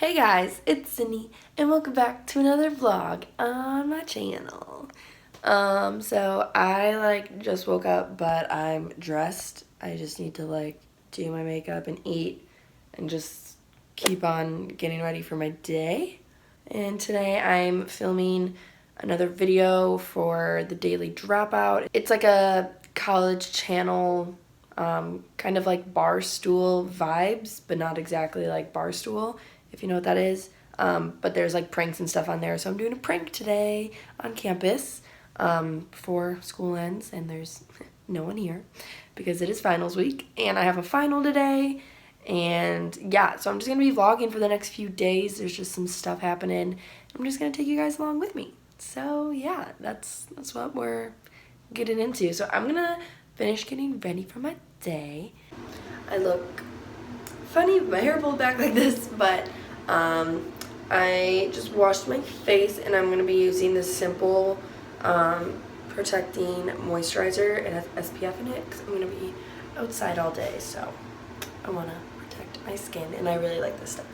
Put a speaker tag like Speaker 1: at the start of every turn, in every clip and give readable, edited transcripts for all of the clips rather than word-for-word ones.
Speaker 1: Hey guys, it's Sydney and welcome back to another vlog on my channel. So I just woke up, but I'm dressed. I just need to do my makeup and eat and just keep on getting ready for my day. And today I'm filming another video for the Daily Dropout. It's like a college channel, kind of like Barstool vibes, but not exactly like Barstool, if you know what that is. But there's like pranks and stuff on there, so I'm doing a prank today on campus before school ends, and there's no one here because it is finals week and I have a final today. And yeah, so I'm just gonna be vlogging for the next few days. There's just some stuff happening. I'm just gonna take you guys along with me. So yeah, that's what we're getting into. So I'm gonna finish getting ready for my day. I look funny with my hair pulled back like this, but I just washed my face and I'm gonna be using this simple protecting moisturizer. It has SPF in it because I'm gonna be outside all day, so I wanna protect my skin and I really like this stuff.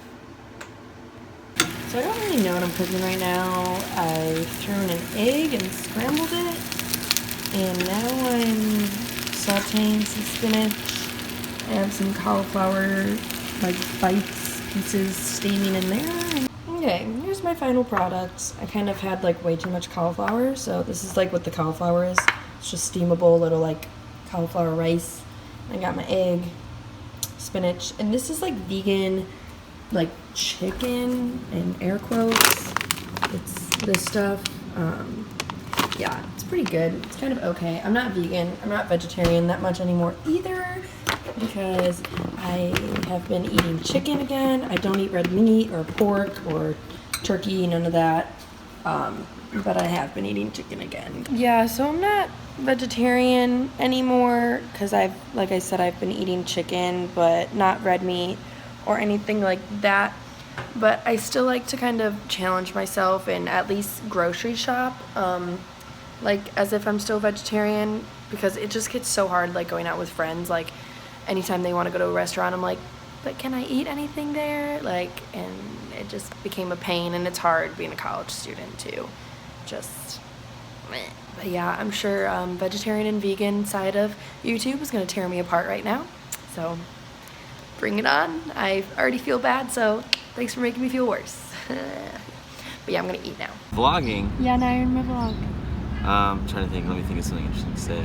Speaker 1: So I don't really know what I'm cooking right now. I threw in an egg and scrambled it, and now I'm sauteing some spinach. I have some cauliflower, like bites, pieces steaming in there. Okay, here's my final product. I kind of had way too much cauliflower, so this is what the cauliflower is. It's just steamable little cauliflower rice. I got my egg, spinach, and this is vegan chicken in air quotes. It's this stuff. Yeah, it's pretty good. It's kind of okay. I'm not vegan. I'm not vegetarian that much anymore either because I have been eating chicken again. I don't eat red meat or pork or turkey, none of that. But I have been eating chicken again. Yeah, so I'm not vegetarian anymore because like I said, I've been eating chicken, but not red meat or anything like that. But I still like to kind of challenge myself and at least grocery shop, as if I'm still vegetarian, because it just gets so hard going out with friends. Anytime they want to go to a restaurant, I'm like, but can I eat anything there? And it just became a pain, and it's hard being a college student too. But yeah, I'm sure vegetarian and vegan side of YouTube is going to tear me apart right now. So bring it on. I already feel bad, so thanks for making me feel worse. But yeah, I'm going to eat now.
Speaker 2: Vlogging?
Speaker 1: Yeah, now you're in my vlog.
Speaker 2: I'm trying to think. Let me think of something interesting to say.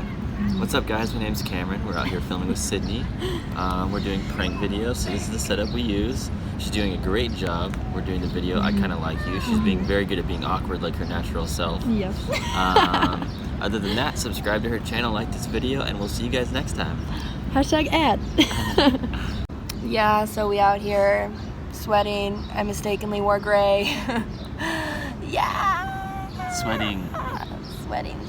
Speaker 2: What's up, guys? My name's Cameron. We're out here filming with Sydney. We're doing prank videos, so this is the setup we use. She's doing a great job. We're doing the video I Kinda Like You. She's being very good at being awkward like her natural self.
Speaker 1: Yes.
Speaker 2: Other than that, subscribe to her channel, like this video, and we'll see you guys next time.
Speaker 1: Hashtag ad. Yeah, so we out here sweating. I mistakenly wore gray. Yeah.
Speaker 2: Sweating.
Speaker 1: Sweating.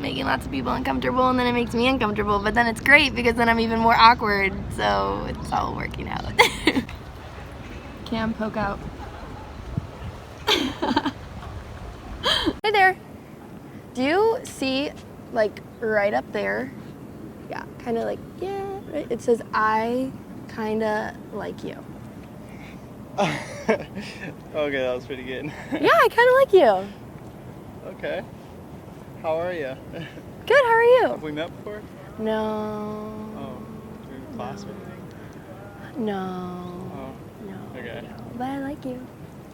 Speaker 1: Making lots of people uncomfortable, and then it makes me uncomfortable, but then it's great because then I'm even more awkward, so it's all working out. Cam, poke out. Hey there. Do you see, right up there? Yeah, kind of yeah, right? It says, I kinda like you.
Speaker 3: Okay, that was pretty good.
Speaker 1: Yeah, I kinda like you.
Speaker 3: Okay. How are you?
Speaker 1: Good, how are you?
Speaker 3: Have we met before?
Speaker 1: No.
Speaker 3: Oh, are we in class or anything?
Speaker 1: No.
Speaker 3: Oh,
Speaker 1: No.
Speaker 3: okay.
Speaker 1: No. But I like you.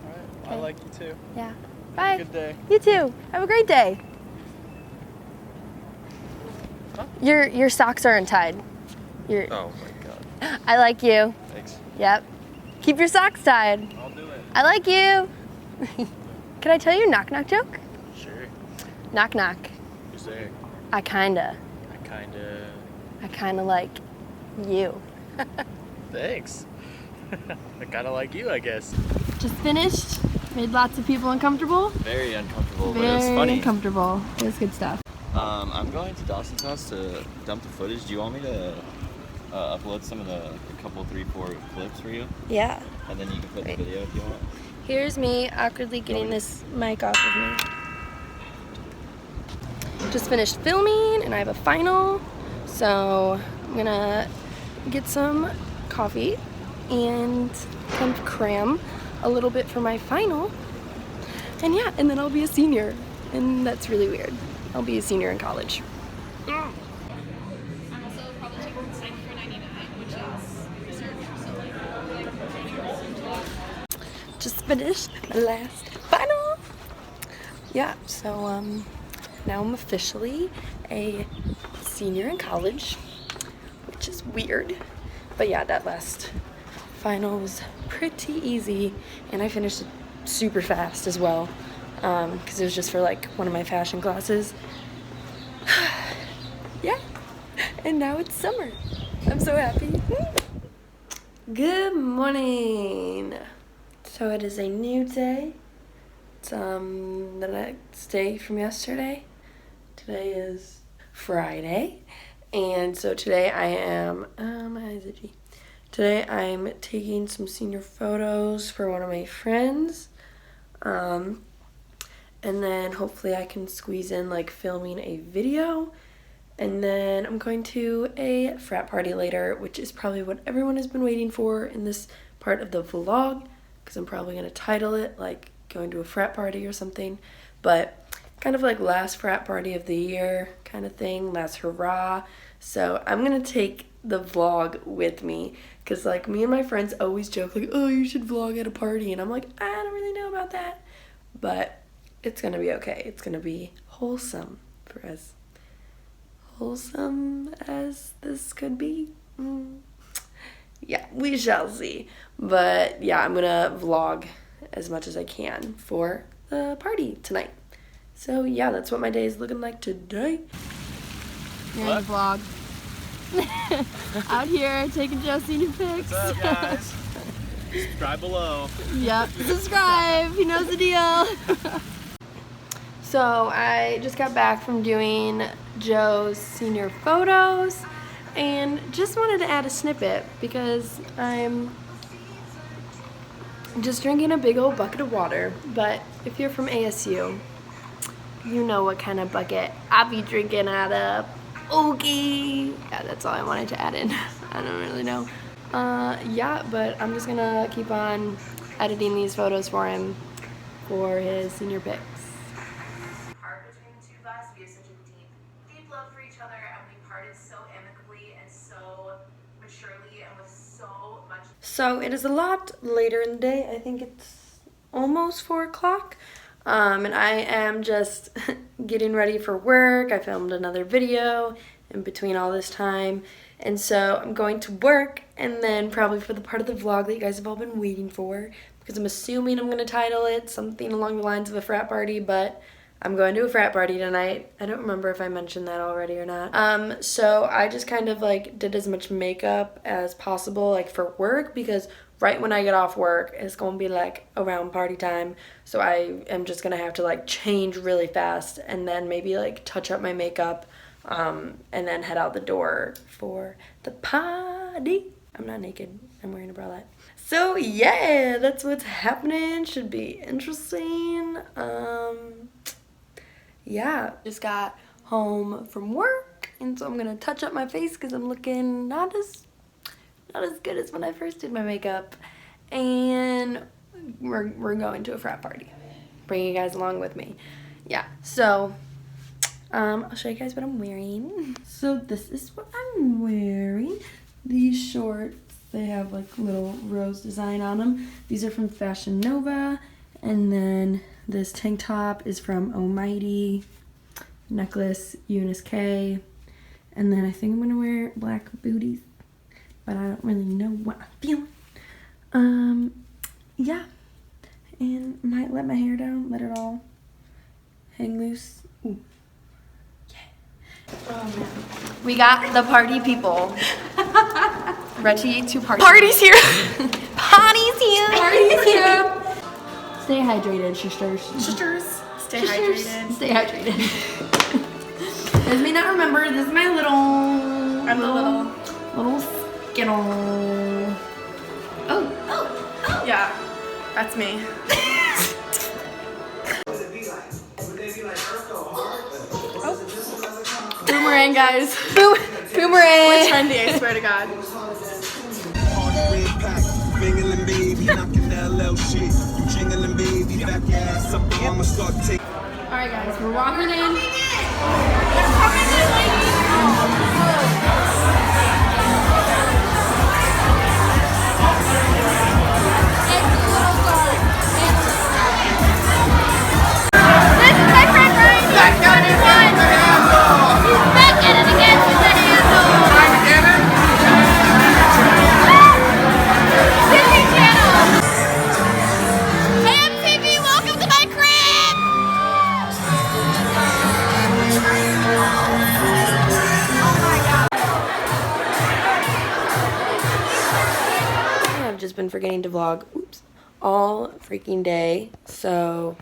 Speaker 3: Alright,
Speaker 1: Okay.
Speaker 3: I like you too.
Speaker 1: Yeah. Bye.
Speaker 3: Good day.
Speaker 1: You too. Have a great day.
Speaker 3: Huh?
Speaker 1: Your socks are untied.
Speaker 3: Oh my god.
Speaker 1: I like you.
Speaker 3: Thanks.
Speaker 1: Yep. Keep your socks tied.
Speaker 3: I'll do it.
Speaker 1: I like you. Can I tell you a knock-knock joke?
Speaker 3: Sure.
Speaker 1: Knock-knock.
Speaker 3: Who's there?
Speaker 1: I kinda like you.
Speaker 3: Thanks. I kinda like you, I guess.
Speaker 1: Just finished. Made lots of people uncomfortable.
Speaker 2: Very uncomfortable, but it was funny.
Speaker 1: Very uncomfortable. It was good stuff.
Speaker 2: I'm going to Dawson's house to dump the footage. Do you want me to upload some of the couple, 3, 4 clips for you?
Speaker 1: Yeah.
Speaker 2: And then you can put the video if you want.
Speaker 1: Here's me awkwardly getting this mic off of me. Just finished filming and I have a final, so I'm gonna get some coffee and kind of cram a little bit for my final. And yeah, and then I'll be a senior, and that's really weird. I'll be a senior in college.
Speaker 4: I'm also probably taking psych for 99, which is research, so like
Speaker 1: Just finished my last final. Yeah, so now I'm officially a senior in college, which is weird. But yeah, that last final was pretty easy, and I finished it super fast as well, because it was just for like one of my fashion classes. Yeah, and now it's summer. I'm so happy. Good morning. So it is a new day. It's the next day from yesterday. Today is Friday, and so today I am my eyes itchy. Today I'm taking some senior photos for one of my friends, and then hopefully I can squeeze in like filming a video, and then I'm going to a frat party later, which is probably what everyone has been waiting for in this part of the vlog, because I'm probably going to title it like going to a frat party or something, but kind of like last frat party of the year kind of thing, last hurrah. So I'm going to take the vlog with me, because like me and my friends always joke like, oh, you should vlog at a party, and I'm like, I don't really know about that, but it's gonna be okay. It's gonna be wholesome, for as wholesome as this could be. Yeah, we shall see. But yeah, I'm gonna vlog as much as I can for the party tonight. So yeah, that's what my day is looking like today.
Speaker 4: you're in the vlog. Out here taking Joe senior pics.
Speaker 3: What's up, guys? Subscribe below.
Speaker 4: Yep, subscribe. He knows the deal.
Speaker 1: So I just got back from doing Joe's senior photos and just wanted to add a snippet because I'm just drinking a big old bucket of water. But if you're from ASU, you know what kind of bucket I be drinking out of. Okay. Yeah, that's all I wanted to add in. I don't really know. Yeah, but I'm just gonna keep on editing these photos for him for his senior pics.
Speaker 5: Between the two of us, we have such a deep love for each other, and we parted so amicably and so maturely and with so much.
Speaker 1: So it is a lot later in the day. I think it's almost 4 o'clock. And I am just getting ready for work. I filmed another video in between all this time. And so I'm going to work, and then probably for the part of the vlog that you guys have all been waiting for, because I'm assuming I'm going to title it something along the lines of a frat party, but I'm going to a frat party tonight. I don't remember if I mentioned that already or not. So I just kind of like did as much makeup as possible like for work, because right when I get off work, it's going to be like around party time. So I am just going to have to like change really fast and then maybe like touch up my makeup, and then head out the door for the party. I'm not naked. I'm wearing a bralette. So yeah, that's what's happening. Should be interesting. Yeah, just got home from work, and so I'm going to touch up my face because I'm looking not as good as when I first did my makeup, and we're going to a frat party. Bring you guys along with me. Yeah, so I'll show you guys what I'm wearing. So this is what I'm wearing. These shorts, they have like little rose design on them. These are from Fashion Nova, and then this tank top is from Almighty. Necklace, Eunice K. And then I think I'm gonna wear black booties, but I don't really know what I'm feeling. Yeah, and might let my hair down, let it all hang loose. Ooh, yeah. Oh man, we got the party people ready to party. Party's here. Party's here. Party's here. Stay hydrated, sisters.
Speaker 4: Sisters, stay
Speaker 1: hydrated. Stay hydrated. As may not remember, this is my little Skittle. Oh.
Speaker 4: Yeah, that's me.
Speaker 1: Boomerang, guys. Boomerang.
Speaker 4: We're trendy, I swear to God.
Speaker 1: Alright guys, we're walking in. I've just been forgetting to vlog, all freaking day. So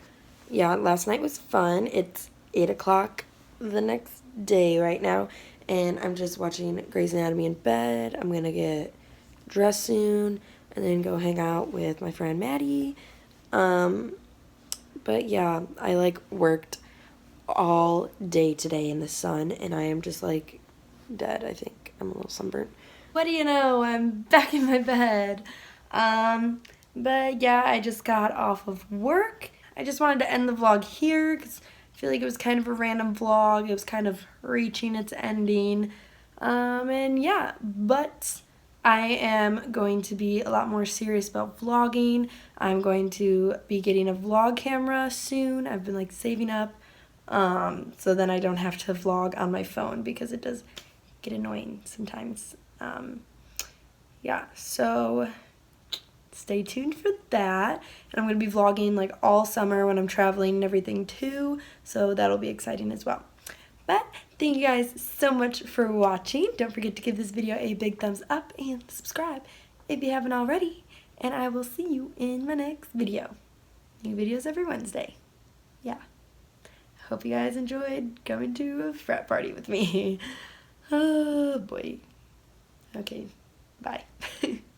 Speaker 1: yeah, last night was fun. It's 8 o'clock the next day right now, and I'm just watching Grey's Anatomy in bed. I'm gonna get dressed soon and then go hang out with my friend Maddie. But yeah, I like worked all day today in the sun, and I am just like dead. I think I'm a little sunburnt. What do you know? I'm back in my bed. But yeah, I just got off of work. I just wanted to end the vlog here because I feel like it was kind of a random vlog. It was kind of reaching its ending. And yeah, but I am going to be a lot more serious about vlogging. I'm going to be getting a vlog camera soon. I've been like saving up so then I don't have to vlog on my phone because it does get annoying sometimes. Yeah, so stay tuned for that. And I'm going to be vlogging like all summer when I'm traveling and everything too, so that'll be exciting as well. But thank you guys so much for watching. Don't forget to give this video a big thumbs up and subscribe if you haven't already. And I will see you in my next video. New videos every Wednesday. Yeah. Hope you guys enjoyed coming to a frat party with me. Oh boy. Okay, bye.